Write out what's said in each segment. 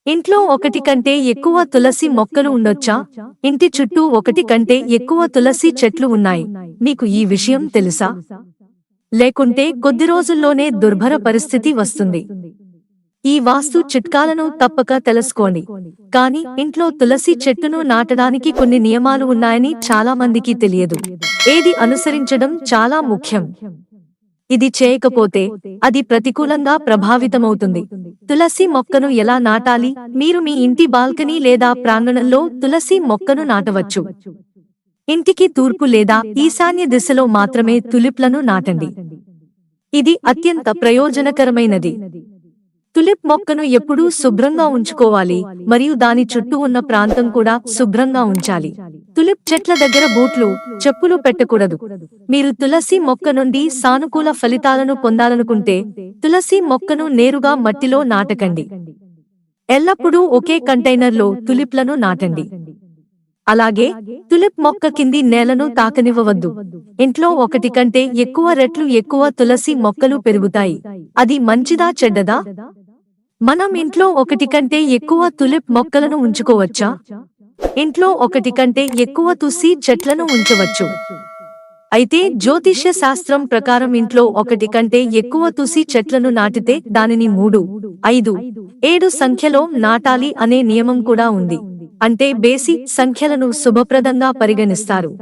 ఇంట్లో ఒకటి కంటే ఎక్కువ తులసి మొక్కలు ఉండొచ్చా? ఇంటి చుట్టూ ఒకటి కంటే ఎక్కువ తులసి చెట్లు ఉన్నాయి. మీకు ఈ విషయం తెలుసా? లేకుంటే కొద్ది రోజుల్లోనే దుర్భర పరిస్థితి వస్తుంది. ఈ వాస్తు చిట్కాలను తప్పక తెలుసుకోండి. కానీ ఇంట్లో తులసి చెట్టును నాటడానికి కొన్ని నియమాలు ఉన్నాయని చాలా మందికి తెలియదు. ఏది అనుసరించడం చాలా ముఖ్యం. ఇది చేయకపోతే అది ప్రతికూలంగా ప్రభావితమవుతుంది. తులసి మొక్కను ఎలా నాటాలి? మీరు మీ ఇంటి బాల్కనీ లేదా ప్రాంగణంలో తులసి మొక్కను నాటవచ్చు. ఇంటికి తూర్పు లేదా ఈశాన్య దిశలో మాత్రమే తులిప్లను నాటండి. ఇది అత్యంత ప్రయోజనకరమైనది. తులిప్ మొక్కను ఎప్పుడూ శుభ్రంగా ఉంచుకోవాలి మరియు దాని చుట్టూ ఉన్న ప్రాంతం కూడా శుభ్రంగా ఉంచాలి. తులిప్ చెట్ల దగ్గర బూట్లు, చెప్పులు పెట్టకూడదు. మీరు తులసి మొక్క నుండి సానుకూల ఫలితాలను పొందాలనుకుంటే తులసి మొక్కను నేరుగా మట్టిలో నాటకండి. ఎల్లప్పుడూ ఒకే కంటైనర్లో తులిప్లను నాటండి. అలాగే తులిప్ మొక్క కింది నేలను తాకనివ్వవద్దు. ఇంట్లో ఒకటి కంటే ఎక్కువ రెట్లు ఎక్కువ తులసి మొక్కలు పెరుగుతాయి. అది మంచిదా చెడ్డదా? మనం ఇంట్లో ఒకటి కంటే ఎక్కువ తులిప్ మొక్కలను ఉంచుకోవచ్చా? ఇంట్లో ఒకటి కంటే ఎక్కువ తులసి చెట్లను ఉంచవచ్చు. అయితే జ్యోతిష్య శాస్త్రం ప్రకారం ఇంట్లో ఒకటి కంటే ఎక్కువ తులసి చెట్లను నాటితే దానిని 3, 5, 7 సంఖ్యలో నాటాలి అనే నియమం కూడా ఉంది. అంటే బేసి సంఖ్యలను శుభప్రదంగా పరిగణిస్తారు.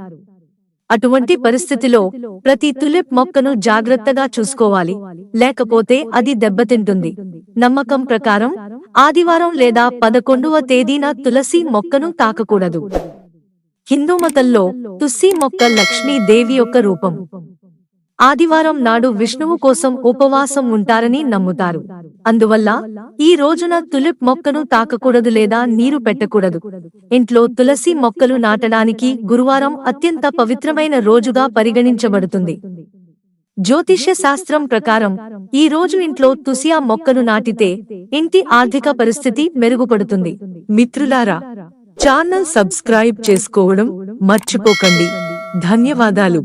అటువంటి పరిస్థితిలో ప్రతి తులిప్ మొక్కను జాగ్రత్తగా చూసుకోవాలి, లేకపోతే అది దెబ్బతింటుంది. నమ్మకం ప్రకారం ఆదివారం లేదా 11వ తేదీన తులసి మొక్కను తాకకూడదు. హిందూ మతంలో తులసి మొక్క లక్ష్మీ దేవి యొక్క రూపం. ఆదివారం నాడు విష్ణువు కోసం ఉపవాసం ఉంటారని నమ్ముతారు. అందువల్ల ఈ రోజున తులిప్ మొక్కను తాకకూడదు లేదా నీరు పెట్టకూడదు. ఇంట్లో తులసి మొక్కలు నాటడానికి గురువారం అత్యంత పవిత్రమైన రోజుగా పరిగణించబడుతుంది. జ్యోతిష్య శాస్త్రం ప్రకారం ఈ రోజు ఇంట్లో తులసి మొక్కను నాటితే ఇంటి ఆర్థిక పరిస్థితి మెరుగుపడుతుంది. మిత్రులారా, ఛానల్ సబ్స్క్రైబ్ చేసుకోవడం మర్చిపోకండి. ధన్యవాదాలు.